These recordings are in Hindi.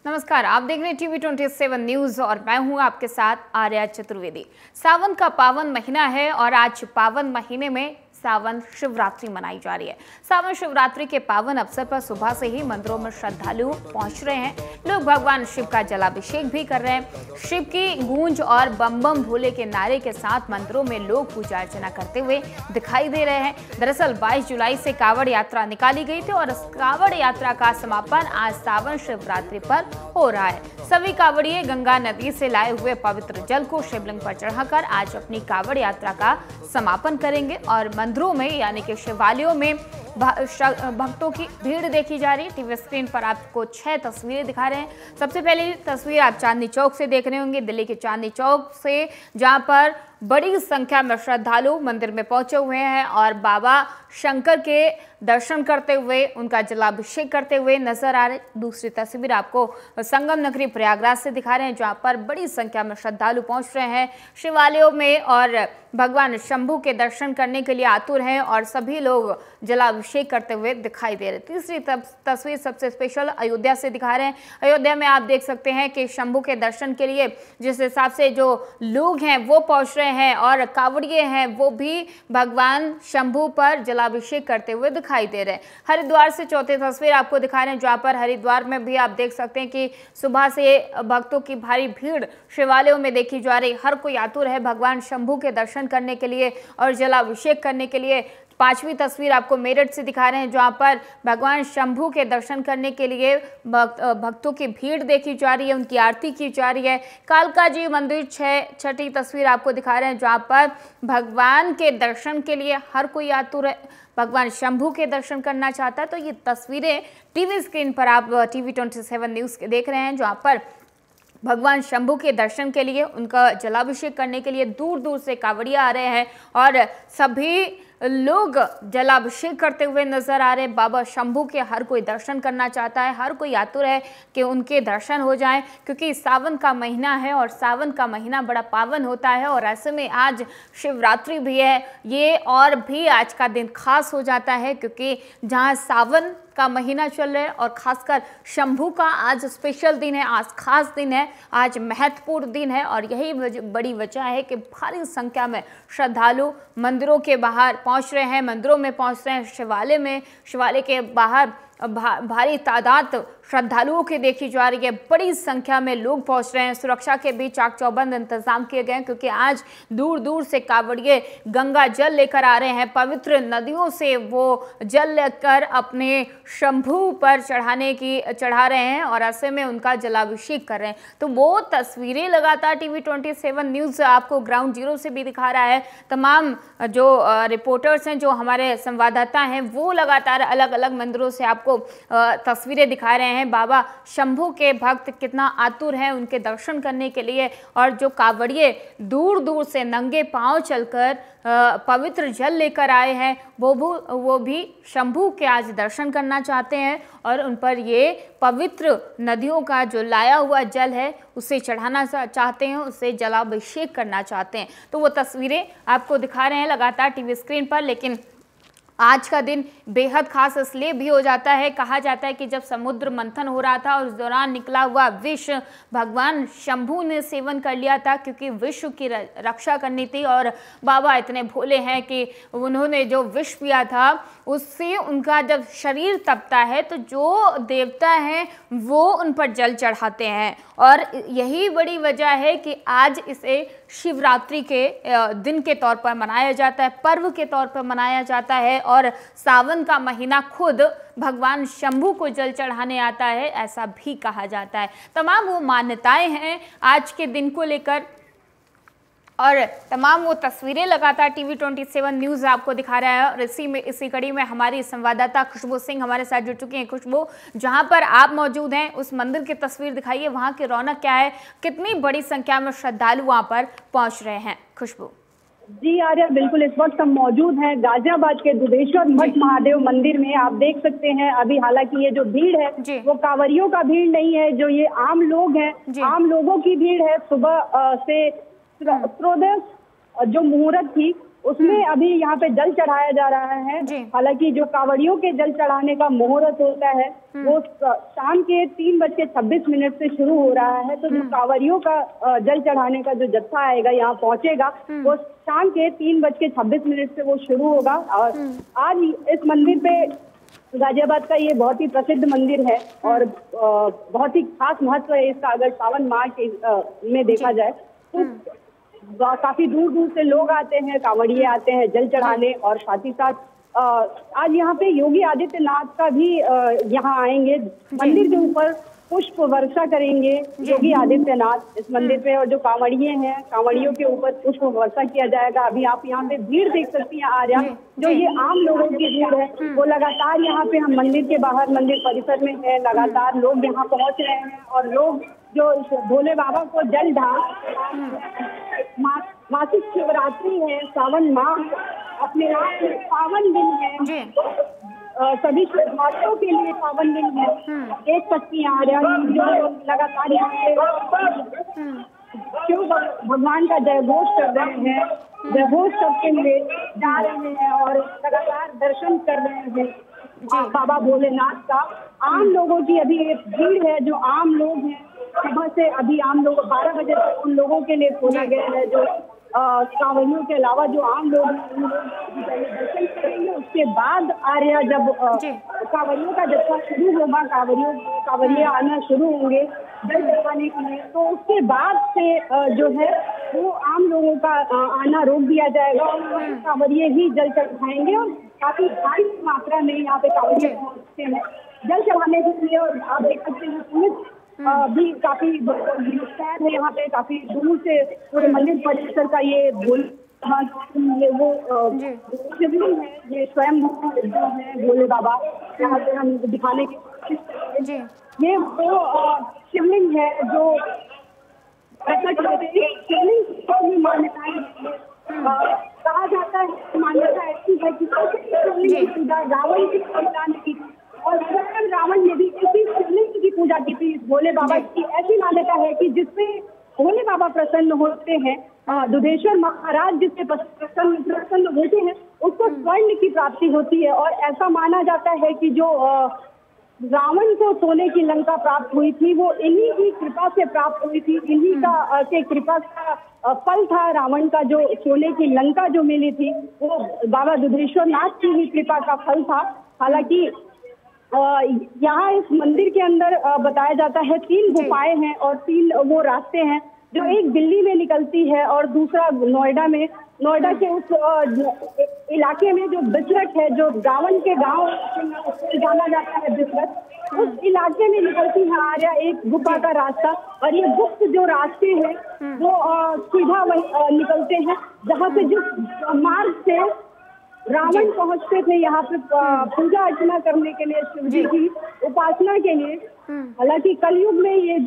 नमस्कार, आप देख रहे हैं TV27 न्यूज और मैं हूं आपके साथ आर्या चतुर्वेदी। सावन का पावन महीना है और आज पावन महीने में सावन शिवरात्रि मनाई जा रही है। सावन शिवरात्रि के पावन अवसर पर सुबह से ही मंदिरों में श्रद्धालु पहुंच रहे हैं। लोग भगवान शिव का जलाभिषेक भी कर रहे हैं। शिव की गूंज और बम बम भोले के नारे के साथ मंदिरों में लोग पूजा अर्चना करते हुए दिखाई दे रहे हैं। दरअसल 22 जुलाई से कावड़ यात्रा निकाली गई थी और इस कावड़ यात्रा का समापन आज सावन शिवरात्रि पर हो रहा है। सभी कावड़िए गंगा नदी से लाए हुए पवित्र जल को शिवलिंग पर चढ़ाकर आज अपनी कावड़ यात्रा का समापन करेंगे और मंदिरों में यानी कि शिवालयों में भक्तों की भीड़ देखी जा रही है। टीवी स्क्रीन पर आपको 6 तस्वीरें दिखा रहे हैं। सबसे पहले तस्वीर आप चांदनी चौक से देख रहे होंगे, दिल्ली के चांदनी चौक से, जहां पर बड़ी संख्या में श्रद्धालु मंदिर में पहुंचे हुए हैं और बाबा शंकर के दर्शन करते हुए उनका जलाभिषेक करते हुए नजर आ रहे। दूसरी तस्वीर आपको संगम नगरी प्रयागराज से दिखा रहे हैं, जहां पर बड़ी संख्या में श्रद्धालु पहुंच रहे हैं शिवालयों में और भगवान शंभू के दर्शन करने के लिए आतुर हैं और सभी लोग जलाभिषेक करते हुए दिखाई दे रहे। तीसरी तस्वीर सबसे स्पेशल अयोध्या से दिखा रहे हैं। अयोध्या में आप देख सकते हैं कि शंभू के दर्शन के लिए जिस हिसाब से जो लोग हैं वो पहुंच रहे हैं और कावड़िए हैं वो भी भगवान शंभू पर जलाभिषेक करते हुए दिखाई दे रहे हैं। हरिद्वार से चौथी तस्वीर आपको दिखा रहे हैं, जहां पर हरिद्वार में भी आप देख सकते हैं कि सुबह से भक्तों की भारी भीड़ शिवालयों में देखी जा रही। हर कोई आतुर है भगवान शंभू के दर्शन करने के लिए और जलाभिषेक करने के लिए। पांचवी तस्वीर आपको मेरठ से दिखा रहे हैं, जहां पर भगवान शंभू के दर्शन करने के लिए भक्तों की भीड़ देखी जा रही है, उनकी आरती की जा रही है। कालका जी मंदिर छठी तस्वीर आपको दिखा रहे हैं, जहां पर भगवान के दर्शन के लिए हर कोई आतुर है, भगवान शंभू के दर्शन करना चाहता है। तो ये तस्वीरें टीवी स्क्रीन पर आप TV27 न्यूज के देख रहे हैं, जहां पर भगवान शंभू के दर्शन के लिए उनका जलाभिषेक करने के लिए दूर दूर से कांवड़िया आ रहे हैं और सभी लोग जलाभिषेक करते हुए नजर आ रहे हैं। बाबा शंभू के हर कोई दर्शन करना चाहता है, हर कोई आतुर है कि उनके दर्शन हो जाएं, क्योंकि सावन का महीना है और सावन का महीना बड़ा पावन होता है और ऐसे में आज शिवरात्रि भी है। ये और भी आज का दिन खास हो जाता है क्योंकि जहां सावन का महीना चल रहा है और खासकर शंभू का आज स्पेशल दिन है, आज खास दिन है, आज महत्वपूर्ण दिन है और यही बड़ी वजह है कि भारी संख्या में श्रद्धालु मंदिरों के बाहर पहुंच रहे हैं, मंदिरों में पहुंच रहे हैं। शिवालय के बाहर भारी तादाद श्रद्धालुओं की देखी जा रही है। बड़ी संख्या में लोग पहुंच रहे हैं। सुरक्षा के भी चाक चौबंद इंतजाम किए गए हैं क्योंकि आज दूर दूर से कांवड़िए गंगा जल लेकर आ रहे हैं। पवित्र नदियों से वो जल लेकर अपने शंभू पर चढ़ा रहे हैं और ऐसे में उनका जलाभिषेक कर रहे हैं। तो वो तस्वीरें लगातार TV27 न्यूज आपको ग्राउंड जीरो से भी दिखा रहा है। तमाम जो रिपोर्टर्स हैं, जो हमारे संवाददाता हैं, वो लगातार अलग अलग मंदिरों से आपको तस्वीरें दिखा रहे हैं। बाबा शंभू के भक्त कितना आतुर हैं उनके दर्शन करने के लिए और जो कांवड़िए दूर दूर से नंगे पांव चलकर पवित्र जल लेकर आए हैं वो भी शंभू के आज दर्शन करना चाहते हैं और उन पर ये पवित्र नदियों का जो लाया हुआ जल है उसे चढ़ाना चाहते हैं, उसे जलाभिषेक करना चाहते हैं। तो वो तस्वीरें आपको दिखा रहे हैं लगातार टीवी स्क्रीन पर। लेकिन आज का दिन बेहद खास इसलिए भी हो जाता है, कहा जाता है कि जब समुद्र मंथन हो रहा था और उस दौरान निकला हुआ विष भगवान शंभू ने सेवन कर लिया था क्योंकि विश्व की रक्षा करनी थी और बाबा इतने भोले हैं कि उन्होंने जो विष पिया था उससे उनका जब शरीर तपता है तो जो देवता हैं वो उन पर जल चढ़ाते हैं और यही बड़ी वजह है कि आज इसे शिवरात्रि के दिन के तौर पर मनाया जाता है, पर्व के तौर पर मनाया जाता है और सावन का महीना खुद भगवान शंभू को जल चढ़ाने आता है, ऐसा भी कहा जाता है। तमाम वो मान्यताएं हैं आज के दिन को लेकर और तमाम वो तस्वीरें लगातार TV27 न्यूज़ आपको दिखा रहा है और इसी कड़ी में हमारी संवाददाता खुशबू सिंह हमारे साथ जुड़ चुकी हैं। खुशबू, जहां पर आप मौजूद हैं उस मंदिर की तस्वीर दिखाइए, वहां की रौनक क्या है, कितनी बड़ी संख्या में श्रद्धालु वहां पर पहुंच रहे हैं? खुशबू जी आर्या, बिल्कुल इस वक्त हम मौजूद हैं गाजियाबाद के दुधेश्वर मठ महादेव मंदिर में। आप देख सकते हैं अभी हालांकि ये जो भीड़ है वो कांवरियों का भीड़ नहीं है, जो ये आम लोग हैं, आम लोगों की भीड़ है। सुबह से त्रयोदश जो मुहूर्त थी उसमें अभी यहाँ पे जल चढ़ाया जा रहा है। हालांकि जो कांवड़ियों के जल चढ़ाने का मुहूर्त होता है वो शाम के 3:26 से शुरू हो रहा है। तो जो कांवड़ियों का जल चढ़ाने का जो जत्था आएगा यहाँ पहुंचेगा वो शाम के 3:26 से वो शुरू होगा। और आज इस मंदिर पे, गाजियाबाद का ये बहुत ही प्रसिद्ध मंदिर है और बहुत ही खास महत्व है इसका। अगर सावन माह के में देखा जाए तो काफी दूर दूर से लोग आते हैं, कांवड़िए आते हैं जल चढ़ाने। और साथ ही साथ आज यहाँ पे योगी आदित्यनाथ का भी यहाँ आएंगे, मंदिर के ऊपर पुष्प वर्षा करेंगे योगी आदित्यनाथ इस मंदिर पे। और जो कांवड़िए हैं, कांवड़ियों के ऊपर पुष्प वर्षा किया जाएगा। अभी आप यहाँ पे भीड़ देख सकती हैं आर्या, जो ये आम लोगों की भीड़ है वो लगातार यहाँ पे, हम मंदिर के बाहर मंदिर परिसर में है, लगातार लोग यहाँ पहुंच रहे हैं। और लोग जो भोले बाबा को जल मासिक शिवरात्रि है, सावन माह अपने आप में पावन दिन है, सभी श्रद्धालुओं के लिए पावन दिन है। देख सकती हैं आर्या, जो लगातार यहाँ शिव भगवान का जयघोष कर रहे हैं, जयघोष करते हुए जा रहे हैं और लगातार दर्शन कर रहे हैं बाबा भोलेनाथ का। आम लोगों की अभी एक भीड़ है, जो आम लोग हैं सुबह से, अभी आम लोग 12 बजे तक उन लोगों के लिए खोला गया है। जो कांवड़ियों के अलावा जो आम लोग दर्शन करेंगे, उसके बाद आर्या जब कांवड़ियों का जत्था शुरू होगा, कांवड़िए आना शुरू होंगे जल चढ़ाने के लिए, तो उसके बाद से जो है वो आम लोगों का आना रोक दिया जाएगा और कांवड़िए ही जल चढ़ाएंगे। और काफी भारी मात्रा में यहाँ पे कांवड़िए पहुंचते हैं जल चढ़ाने के लिए। और आप देख सकते हैं पुलिस भी काफी है यहाँ पे, काफी दूर से पूरे मंदिर परिसर का ये वो शिवलिंग है, ये स्वयं जो है भोले बाबा, यहाँ पे हम दिखाने के ये वो शिवलिंग है जो शिवलिंग की मान्यताएं कहा जाता है। मान्यता ऐसी है कि शिवलिंग की पूजा रावण की पूजा नहीं, और स्वयं रावण ने भी इसी शिवलिंग की पूजा की थी भोले बाबा की। ऐसी मान्यता है कि जिससे भोले बाबा प्रसन्न होते हैं, दुधेश्वर महाराज जिससे प्रसन्न होते हैं, उसको स्वर्ण की प्राप्ति होती है। और ऐसा माना जाता है कि जो रावण को सोने की लंका प्राप्त हुई थी वो इन्हीं की कृपा से प्राप्त हुई थी, इन्हीं का के कृपा का फल था रावण का। जो सोने की लंका जो मिली थी वो बाबा दुधेश्वर नाथ की ही कृपा का फल था। हालांकि यहाँ इस मंदिर के अंदर बताया जाता है 3 गुफाएं हैं और 3 वो रास्ते हैं, जो एक दिल्ली में निकलती है और दूसरा नोएडा में। नोएडा के उस इलाके में जो बिसरख है, जो रावण के गांव जाना जाता है बिसरख, उस इलाके में निकलती है आर्या एक गुफा का रास्ता। और ये गुप्त जो रास्ते हैं वो सीधा वही निकलते हैं जहाँ से जिस मार्ग से रावण पहुंचते थे यहाँ पे पूजा अर्चना करने के लिए, शिव जी की उपासना के लिए। हालांकि कलयुग में ये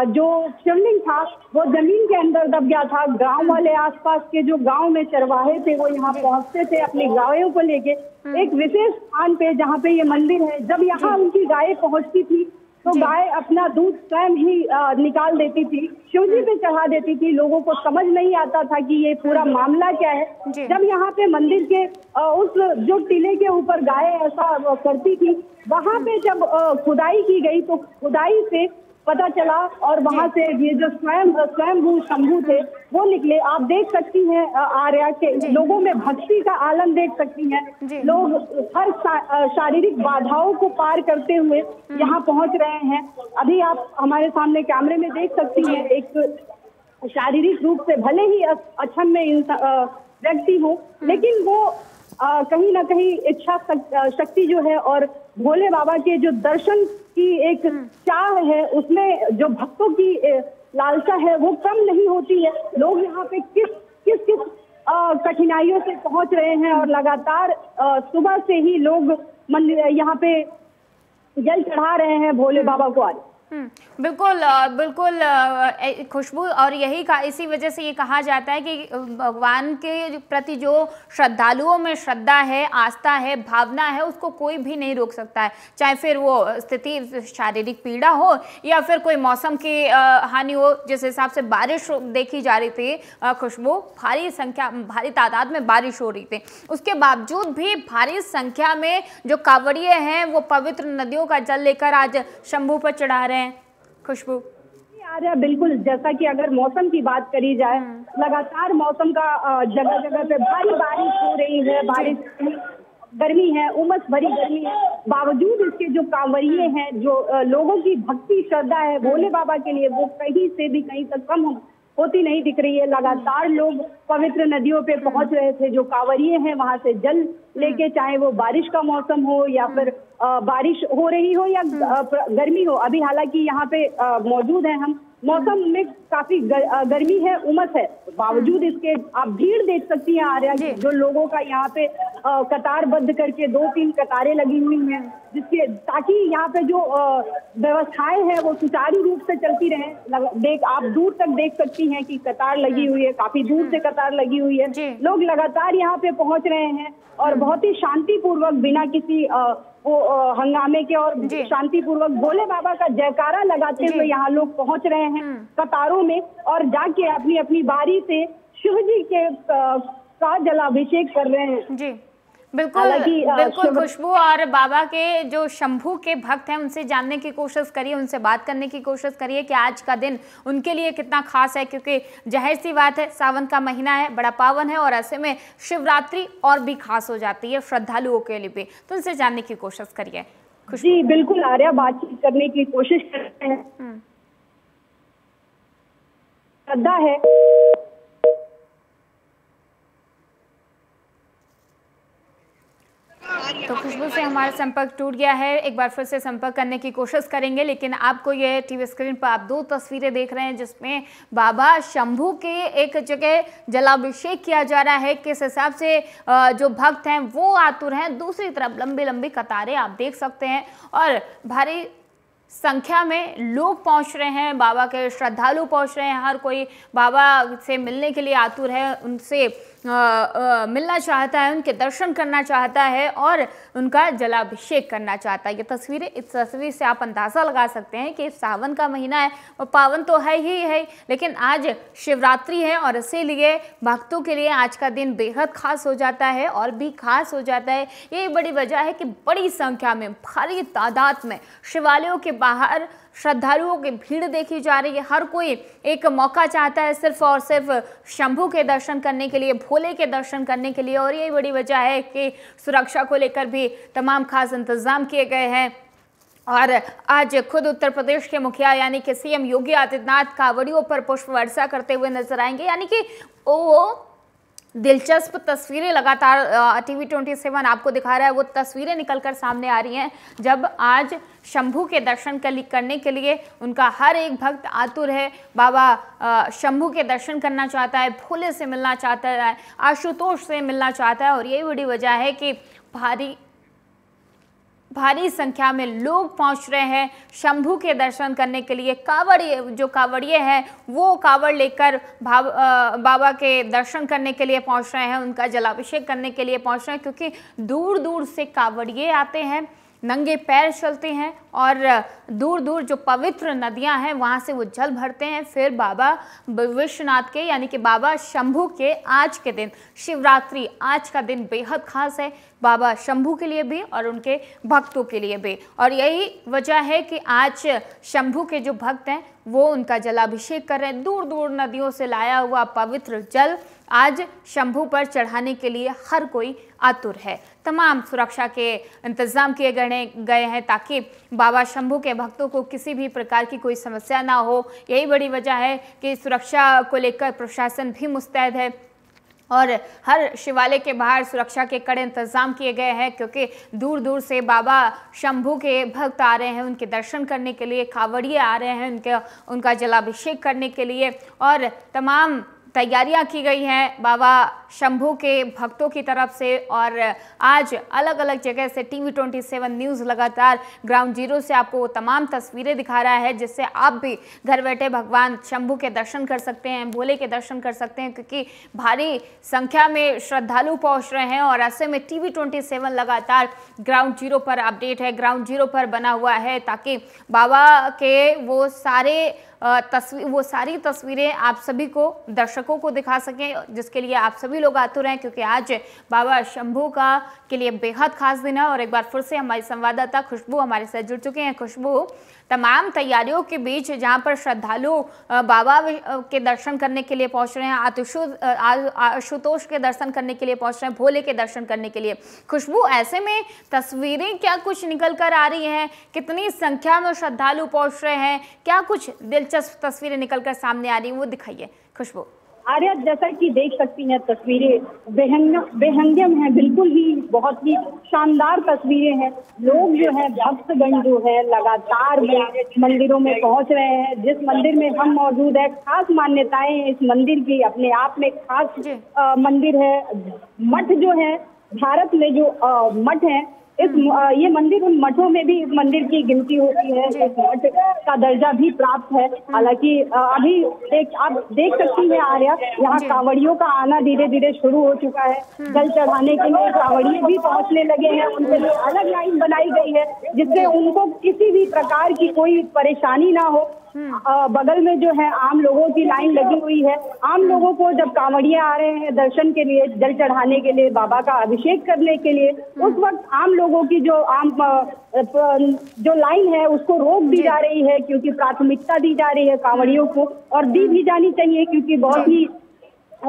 जो शिवलिंग था वो जमीन के अंदर दब गया था। गांव वाले आसपास के जो गांव में चरवाहे थे वो यहाँ पहुंचते थे अपनी गायों को लेके एक विशेष स्थान पे जहाँ पे ये मंदिर है। जब यहाँ उनकी गायें पहुंचती थी तो गाय अपना दूध स्वयं ही निकाल देती थी, शिवजी पे चढ़ा देती थी। लोगों को समझ नहीं आता था कि ये पूरा मामला क्या है। जब यहाँ पे मंदिर के उस जो टीले के ऊपर गाय ऐसा करती थी, वहां पे जब खुदाई की गई तो खुदाई से पता चला और वहां से ये जो स्वयंभू शंभू थे वो निकले। आप देख सकती हैं आर्या के लोगों में भक्ति का आलम देख सकती हैं। लोग हर शारीरिक बाधाओं को पार करते हुए यहाँ पहुंच रहे हैं। अभी आप हमारे सामने कैमरे में देख सकती हैं, एक शारीरिक रूप से भले ही अक्षम व्यक्ति हो, लेकिन वो कहीं ना कहीं इच्छा शक्ति जो है और भोले बाबा के जो दर्शन की एक चाह है, उसमें जो भक्तों की लालसा है वो कम नहीं होती है। लोग यहाँ पे किस कठिनाइयों से पहुंच रहे हैं और लगातार सुबह से ही लोग मंदिर यहाँ पे जल चढ़ा रहे हैं भोले बाबा को। आज बिल्कुल बिल्कुल खुशबू, और यही इसी वजह से ये कहा जाता है कि भगवान के प्रति जो श्रद्धालुओं में श्रद्धा है, आस्था है, भावना है, उसको कोई भी नहीं रोक सकता है। चाहे फिर वो स्थिति शारीरिक पीड़ा हो या फिर कोई मौसम की हानि हो। जिस हिसाब से बारिश देखी जा रही थी खुशबू, भारी तादाद में बारिश हो रही थी, उसके बावजूद भी भारी संख्या में जो कांवड़िए हैं वो पवित्र नदियों का जल लेकर आज शंभू पर चढ़ा रहे हैं। खुशबू आर्या, बिल्कुल, जैसा कि अगर मौसम की बात करी जाए, लगातार मौसम का जगह जगह पे भारी बारिश हो रही है, बारिश, गर्मी है, उमस भरी गर्मी है। बावजूद इसके जो कांवड़िए हैं, जो लोगों की भक्ति श्रद्धा है भोले बाबा के लिए, वो कहीं से भी कहीं तक कम होती नहीं दिख रही है। लगातार लोग पवित्र नदियों पे पहुंच रहे थे। जो कांवड़िए हैं वहां से जल लेके, चाहे वो बारिश का मौसम हो या फिर बारिश हो रही हो या गर्मी हो। अभी हालांकि यहाँ पे मौजूद है हम, मौसम में काफी गर्मी है, उमस है, बावजूद इसके आप भीड़ देख सकती हैं आर्या, जो लोगों का यहाँ पे कतारबद्ध करके 2-3 कतारें लगी हुई हैं, जिसके ताकि यहाँ पे जो व्यवस्थाएं हैं वो सुचारू रूप से चलती रहें। आप दूर तक देख सकती हैं कि कतार लगी हुई है, काफी दूर से कतार लगी हुई है। लोग लगातार यहाँ पे पहुंच रहे हैं और बहुत ही शांतिपूर्वक, बिना किसी हंगामे के और शांतिपूर्वक भोले बाबा का जयकारा लगाते हुए यहाँ लोग पहुंच रहे हैं कतारों में, और जाके अपनी अपनी बारी से शिव जी के का जलाभिषेक कर रहे हैं। जी बिल्कुल बिल्कुल खुशबू, और बाबा के जो शंभू के भक्त हैं उनसे जानने की कोशिश करिए, उनसे बात करने की कोशिश करिए कि आज का दिन उनके लिए कितना खास है, क्योंकि जाहिर सी बात है सावन का महीना है, बड़ा पावन है, और ऐसे में शिवरात्रि और भी खास हो जाती है श्रद्धालुओं के लिए भी। तो उनसे जानने की कोशिश करिए। जी बिल्कुल आर्या, बातचीत करने की कोशिश करते हैं। श्रद्धा है तो खुशबू से हमारा संपर्क टूट गया है। एक बार फिर से संपर्क करने की कोशिश करेंगे, लेकिन आपको ये टीवी स्क्रीन पर आप 2 तस्वीरें देख रहे हैं जिसमें बाबा शंभू के एक जगह जलाभिषेक किया जा रहा है। किस हिसाब से जो भक्त हैं वो आतुर हैं, दूसरी तरफ लंबी लंबी कतारें आप देख सकते हैं और भारी संख्या में लोग पहुंच रहे हैं, बाबा के श्रद्धालु पहुंच रहे हैं। हर कोई बाबा से मिलने के लिए आतुर है, उनसे मिलना चाहता है, उनके दर्शन करना चाहता है और उनका जलाभिषेक करना चाहता है। ये तस्वीरें, इस तस्वीर से आप अंदाज़ा लगा सकते हैं कि सावन का महीना है और पावन तो है ही है, लेकिन आज शिवरात्रि है और इसीलिए भक्तों के लिए आज का दिन बेहद खास हो जाता है और भी खास हो जाता है। यही बड़ी वजह है कि बड़ी संख्या में, भारी तादाद में शिवालयों के बाहर श्रद्धालुओं की भीड़ देखी जा रही है। हर कोई एक मौका चाहता है सिर्फ और सिर्फ शंभू के दर्शन करने के लिए, भोले के दर्शन करने के लिए, और यही बड़ी वजह है कि सुरक्षा को लेकर भी तमाम खास इंतजाम किए गए हैं। और आज खुद उत्तर प्रदेश के मुखिया यानी कि सीएम योगी आदित्यनाथ कांवड़ियों पर पुष्प वर्षा करते हुए नजर आएंगे। यानी कि वो दिलचस्प तस्वीरें लगातार टीवी 27 आपको दिखा रहा है, वो तस्वीरें निकलकर सामने आ रही हैं जब आज शंभू के दर्शन करने के लिए उनका हर एक भक्त आतुर है। बाबा शंभू के दर्शन करना चाहता है, भोले से मिलना चाहता है, आशुतोष से मिलना चाहता है, और यही बड़ी वजह है कि भारी संख्या में लोग पहुंच रहे हैं शंभू के दर्शन करने के लिए। कांवड़िए हैं वो कांवड़ लेकर बाबा के दर्शन करने के लिए पहुंच रहे हैं, उनका जलाभिषेक करने के लिए पहुंच रहे हैं, क्योंकि दूर दूर से कांवड़िए आते हैं, नंगे पैर चलते हैं और दूर दूर जो पवित्र नदियां हैं वहां से वो जल भरते हैं। फिर बाबा विश्वनाथ के यानी कि बाबा शंभू के आज के दिन शिवरात्रि, आज का दिन बेहद खास है बाबा शंभू के लिए भी और उनके भक्तों के लिए भी। और यही वजह है कि आज शंभू के जो भक्त हैं वो उनका जलाभिषेक कर रहे हैं। दूर दूर नदियों से लाया हुआ पवित्र जल आज शंभू पर चढ़ाने के लिए हर कोई आतुर है। तमाम सुरक्षा के इंतजाम किए गए हैं ताकि बाबा शंभू के भक्तों को किसी भी प्रकार की कोई समस्या ना हो। यही बड़ी वजह है कि सुरक्षा को लेकर प्रशासन भी मुस्तैद है और हर शिवालय के बाहर सुरक्षा के कड़े इंतजाम किए गए हैं, क्योंकि दूर दूर से बाबा शंभू के भक्त आ रहे हैं उनके दर्शन करने के लिए, कांवड़िए आ रहे हैं उनका जलाभिषेक करने के लिए, और तमाम तैयारियां की गई हैं बाबा शंभू के भक्तों की तरफ से। और आज अलग अलग जगह से TV27 न्यूज़ लगातार ग्राउंड जीरो से आपको वो तमाम तस्वीरें दिखा रहा है, जिससे आप भी घर बैठे भगवान शंभू के दर्शन कर सकते हैं, भोले के दर्शन कर सकते हैं, क्योंकि भारी संख्या में श्रद्धालु पहुंच रहे हैं। और ऐसे में TV27 लगातार ग्राउंड जीरो पर अपडेट है, ग्राउंड जीरो पर बना हुआ है, ताकि बाबा के वो सारी तस्वीरें आप सभी को, दर्शकों को दिखा सकें, जिसके लिए आप सभी लोग आतुर हैं, क्योंकि आज बाबा शंभू के लिए बेहद खास दिन है। और एक बार फिर से हमारी संवाददाता खुशबू हमारे साथ जुड़ चुके हैं। खुशबू, तमाम तैयारियों के बीच जहां पर श्रद्धालु बाबा के दर्शन करने के लिए पहुंच रहे हैं, आशुतोष के दर्शन करने के लिए पहुंच रहे हैं, भोले के दर्शन करने के लिए, खुशबू ऐसे में तस्वीरें क्या कुछ निकल कर आ रही हैं? कितनी संख्या में श्रद्धालु पहुंच रहे हैं? क्या कुछ दिलचस्प तस्वीरें निकल कर सामने आ रही हैं, वो दिखाइए खुशबू। आर्या, जैसा कि देख सकती हैं तस्वीरें बेहंगम है, बिल्कुल ही बहुत ही शानदार तस्वीरें हैं। लोग जो है, भक्तगण जो है लगातार मंदिरों में पहुंच रहे हैं। जिस मंदिर में हम मौजूद है, खास मान्यताएं हैं इस मंदिर की, अपने आप में खास मंदिर है। मठ जो है, भारत में जो मठ है, ये मंदिर उन मठों में भी इस मंदिर की गिनती होती है। इस मठ का दर्जा भी प्राप्त है। हालांकि अभी आप देख सकती हैं आर्या, यहाँ कांवड़ियों का आना धीरे धीरे शुरू हो चुका है। जल चढ़ाने के लिए कांवड़िए भी पहुंचने लगे हैं। उनके लिए अलग लाइन बनाई गई है, जिससे उनको किसी भी प्रकार की कोई परेशानी ना हो। बगल में जो है आम लोगों की लाइन लगी हुई है। आम लोगों को जब कांवड़िए आ रहे हैं दर्शन के लिए, जल चढ़ाने के लिए, बाबा का अभिषेक करने के लिए, उस वक्त आम लोगों की जो लाइन है उसको रोक दी जा रही है, क्योंकि प्राथमिकता दी जा रही है कांवड़ियों को, और दी भी जानी चाहिए, क्योंकि बहुत ही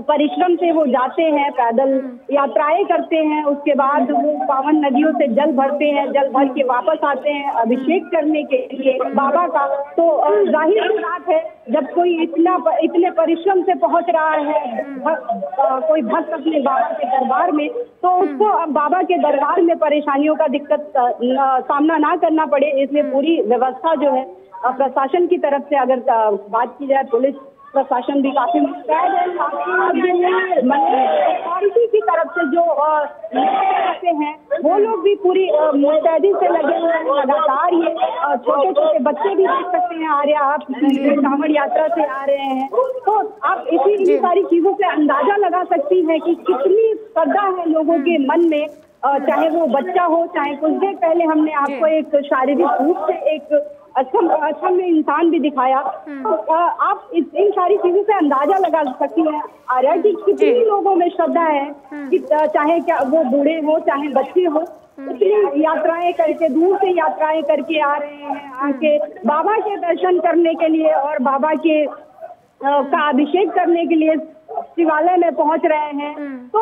परिश्रम से वो जाते हैं, पैदल यात्राएं करते हैं। उसके बाद वो पावन नदियों से जल भरते हैं, जल भर के वापस आते हैं अभिषेक करने के लिए बाबा का। तो जाहिर सी बात है, जब कोई इतने परिश्रम से पहुंच रहा है कोई भक्त अपने बाबा के दरबार में, तो उसको अब बाबा के दरबार में परेशानियों का दिक्कत सामना ना करना पड़े, इसलिए पूरी व्यवस्था जो है प्रशासन की तरफ से, अगर बात की जाए पुलिस प्रशासन भी काफी मुस्तैद है। अथॉरिटी की तरफ से जो करते हैं वो लोग भी पूरी मुस्तैदी से लगे हुए हैं। लगातार ये छोटे छोटे बच्चे भी देख सकते हैं आर्या, आप कांवड़ यात्रा से आ रहे हैं, तो आप इन सारी चीजों से अंदाजा लगा सकती हैं कि कितनी श्रद्धा है लोगों के मन में। चाहे वो बच्चा हो, चाहे कुछ देर पहले हमने आपको एक शारीरिक रूप से एक अच्छा में इंसान भी दिखाया। तो आप इन सारी चीजों से अंदाजा लगा सकती हैं आर्या कि कितनी लोगों में श्रद्धा है, कि चाहे क्या वो बूढ़े हो चाहे बच्चे हो, इतनी यात्राएं करके, दूर से यात्राएं करके आ रहे हैं, आके बाबा के दर्शन करने के लिए और बाबा के का अभिषेक करने के लिए शिवालय में पहुंच रहे हैं। तो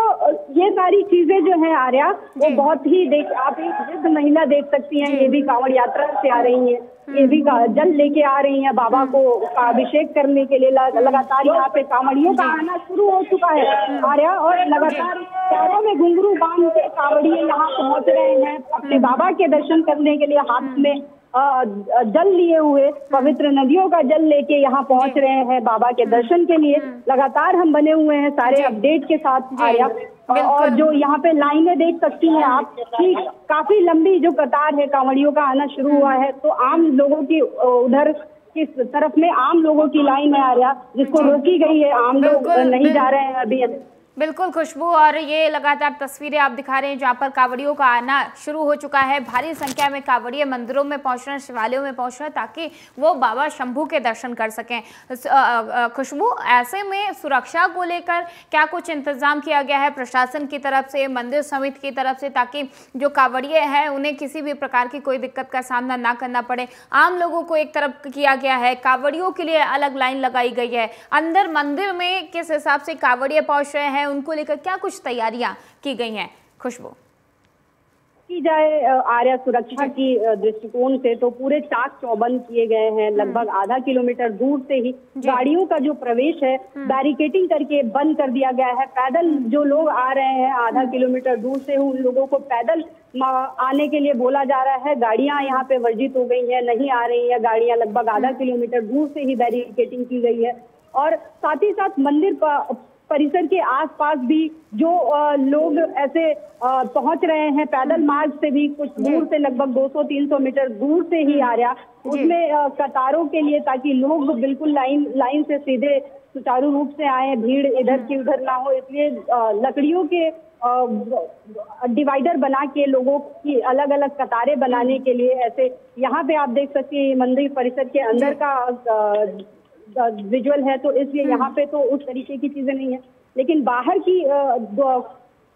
ये सारी चीजें जो है आर्या, वो बहुत ही आप एक वृद्ध महिला देख सकती हैं, ये भी कांवड़ यात्रा से आ रही है, ये भी जल लेके आ रही हैं बाबा को का अभिषेक करने के लिए। लगातार यहाँ पे कांवड़ियों का आना शुरू हो चुका है आर्या, और लगातार पैरों में घुंघरू बांध के कांवड़िए यहाँ पहुंच रहे हैं अपने बाबा के दर्शन करने के लिए, हाथ में जल लिए हुए, पवित्र नदियों का जल लेके यहाँ पहुंच रहे हैं बाबा के दर्शन के लिए। लगातार हम बने हुए हैं सारे अपडेट के साथ आर्या, और जो यहाँ पे लाइनें देख सकती हैं आप कि काफी लंबी जो कतार है, कांवड़ियों का आना शुरू हुआ है। तो आम लोगों की उधर किस तरफ में आम लोगों की लाइन है आर्या, जिसको रोकी गई है, आम लोग नहीं जा रहे हैं अभी। बिल्कुल खुशबू, और ये लगातार तस्वीरें आप दिखा रहे हैं जहाँ पर कांवड़ियों का आना शुरू हो चुका है। भारी संख्या में कांवड़िए मंदिरों में पहुँच रहे हैं, शिवालयों में पहुँच रहे हैं, ताकि वो बाबा शंभू के दर्शन कर सकें। खुशबू, ऐसे में सुरक्षा को लेकर क्या कुछ इंतजाम किया गया है प्रशासन की तरफ से, मंदिर समिति की तरफ से, ताकि जो कांवड़िए हैं उन्हें किसी भी प्रकार की कोई दिक्कत का सामना ना करना पड़े? आम लोगों को एक तरफ किया गया है, कांवड़ियों के लिए अलग लाइन लगाई गई है, अंदर मंदिर में किस हिसाब से कांवड़िए पहुँच रहे हैं, उनको लेकर क्या कुछ तैयारियां की गई हैं खुशबू? की जाए आर्या, सुरक्षा की दृष्टिकोण से तो पूरे चाक चौबंद किए गए हैं। लगभग आधा किलोमीटर दूर से ही गाड़ियों का जो प्रवेश है बैरिकेटिंग करके बंद कर दिया गया है। पैदल जो लोग आ रहे हैं आधा किलोमीटर दूर से, उन लोगों को पैदल आने के लिए बोला जा रहा है। गाड़ियां यहाँ पे वर्जित हो गई हैं, नहीं आ रही है गाड़ियां। लगभग आधा किलोमीटर दूर से ही बैरिकेटिंग की गई है। और साथ ही साथ मंदिर परिसर के आसपास भी जो लोग ऐसे पहुंच रहे हैं पैदल मार्ग से भी कुछ दूर से, लगभग 200-300 मीटर दूर से ही आ रहा, उसमें कतारों के लिए, ताकि लोग बिल्कुल लाइन से सीधे सुचारू रूप से आए, भीड़ इधर की उधर ना हो, इसलिए लकड़ियों के डिवाइडर बना के लोगों की अलग अलग कतारें बनाने के लिए ऐसे, यहाँ पे आप देख सकते हैं मंदिर परिसर के अंदर का विजुअल है, तो इसलिए यहाँ पे तो उस तरीके की चीजें नहीं है, लेकिन बाहर की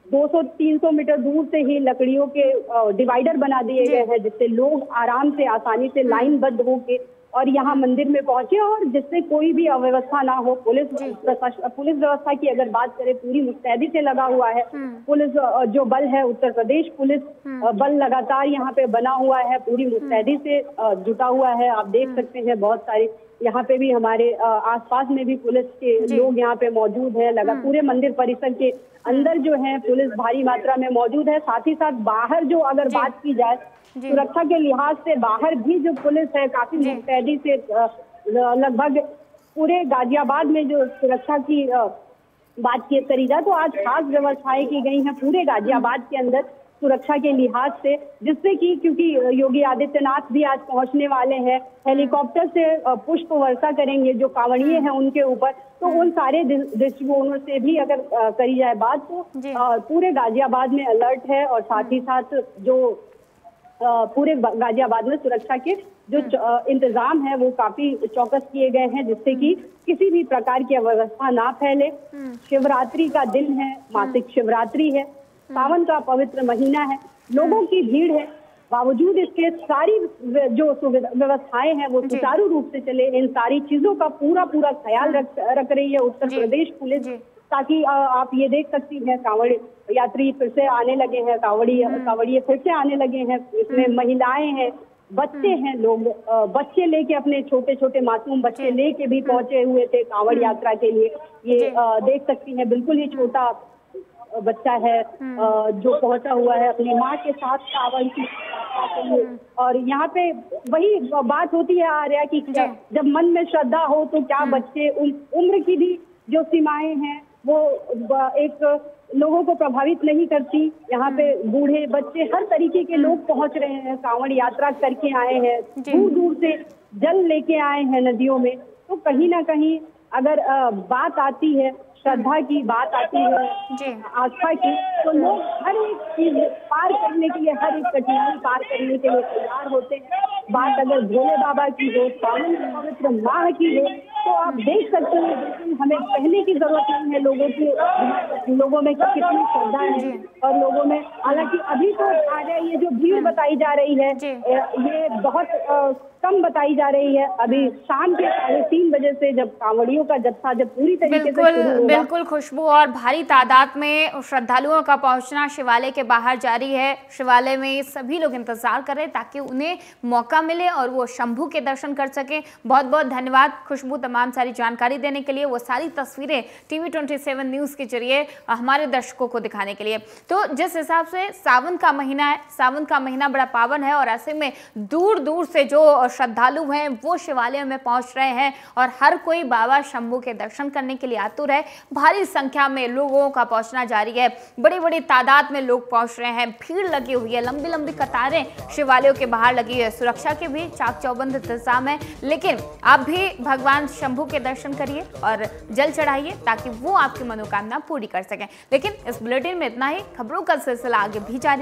200-300 मीटर दूर से ही लकड़ियों के डिवाइडर बना दिए गए हैं, जिससे लोग आराम से आसानी से लाइनबद्ध होके और यहाँ मंदिर में पहुंचे, और जिससे कोई भी अव्यवस्था ना हो। पुलिस व्यवस्था की अगर बात करें, पूरी मुस्तैदी से लगा हुआ है पुलिस जो बल है, उत्तर प्रदेश पुलिस बल लगातार यहाँ पे बना हुआ है, पूरी मुस्तैदी से जुटा हुआ है। आप देख सकते हैं बहुत सारे यहाँ पे भी हमारे आसपास में भी पुलिस के लोग यहाँ पे मौजूद है, लगा पूरे मंदिर परिसर के अंदर जो है पुलिस भारी मात्रा में मौजूद है। साथ ही साथ बाहर जो अगर बात की जाए सुरक्षा के लिहाज से, बाहर भी जो पुलिस है काफी मुस्तैदी से, लगभग पूरे गाजियाबाद में जो सुरक्षा की बात करी जाए तो आज खास व्यवस्थाएं की गई हैं पूरे गाजियाबाद के अंदर सुरक्षा के लिहाज से, जिससे कि क्योंकि योगी आदित्यनाथ भी आज पहुंचने वाले हैं, हेलीकॉप्टर से पुष्प वर्षा करेंगे जो कांवड़िए हैं उनके ऊपर, तो उन सारे दृष्टिकोणों से भी अगर करी जाए बात तो पूरे गाजियाबाद में अलर्ट है, और साथ ही साथ जो पूरे गाजियाबाद में सुरक्षा के जो इंतजाम है वो काफी चौकस किए गए हैं, जिससे कि किसी भी प्रकार की अव्यवस्था ना फैले। शिवरात्रि का दिन है, मासिक शिवरात्रि है, सावन का पवित्र महीना है, लोगों की भीड़ है, बावजूद इसके सारी जो व्यवस्थाएं हैं वो सुचारू रूप से चले, इन सारी चीजों का पूरा ख्याल रख रही है उत्तर प्रदेश पुलिस, ताकि आप ये देख सकती हैं कांवड़ यात्री फिर से आने लगे हैं, कांवड़िए फिर से आने लगे हैं, इसमें महिलाएं हैं, बच्चे हैं, लोग बच्चे लेके, अपने छोटे छोटे मासूम बच्चे लेके भी पहुंचे हुए थे कांवड़ यात्रा के लिए। ये देख सकती हैं बिल्कुल ही छोटा बच्चा है जो पहुंचा हुआ है अपनी माँ के साथ कांवड़ की यात्रा के लिए। और यहाँ पे वही बात होती है आर्या की, जब मन में श्रद्धा हो तो क्या बच्चे, उम्र की भी जो सीमाएं हैं वो एक लोगों को प्रभावित नहीं करती। यहाँ पे बूढ़े बच्चे हर तरीके के लोग पहुंच रहे हैं, कांवड़ यात्रा करके आए हैं, दूर दूर से जल लेके आए हैं नदियों में। तो कहीं ना कहीं अगर बात आती है श्रद्धा की, बात आती है आस्था की, तो लोग हर एक चीज पार करने के लिए, हर एक कठिनाई पार करने के लिए तैयार होते हैं। बात अगर भोले बाबा की हो, सावन के पवित्र माह की हो, तो आप देख सकते हैं बिल्कुल हमें कहने की जरूरत नहीं है लोगों में कितनी श्रद्धा है, और लोगों में, हालांकि अभी तो आ रही है जो भीड़ बताई जा रही है ये बहुत कम बताई जा रही है। अभी शाम के 3:30 बजे से जब कांवड़ियों का जत्था जब पूरी तरीके से बिल्कुल खुशबू, और भारी तादाद में श्रद्धालुओं का पहुंचना शिवालय के बाहर जारी है। शिवालय में सभी लोग इंतजार कर रहे हैं ताकि उन्हें मौका मिले और वो शंभू के दर्शन कर सकें। बहुत बहुत धन्यवाद खुशबू तमाम सारी जानकारी देने के लिए, वो सारी तस्वीरें TV27 न्यूज़ के जरिए हमारे दर्शकों को दिखाने के लिए। तो जिस हिसाब से सावन का महीना है, सावन का महीना बड़ा पावन है, और ऐसे में दूर दूर से जो श्रद्धालु हैं वो शिवालय में पहुंच रहे हैं, और हर कोई बाबा शंभू के दर्शन करने के लिए आतुर है। भारी संख्या में लोगों का पहुंचना जारी है, बड़ी बड़ी तादाद में लोग पहुंच रहे हैं, भीड़ लगी हुई है, लंबी लंबी कतारें शिवालयों के बाहर लगी है, सुरक्षा के भी चाक चौबंद इंतजाम है। लेकिन आप भी भगवान शंभू के दर्शन करिए और जल चढ़ाइए ताकि वो आपकी मनोकामना पूरी कर सकें। लेकिन इस बुलेटिन में इतना ही, खबरों का सिलसिला आगे भी जारी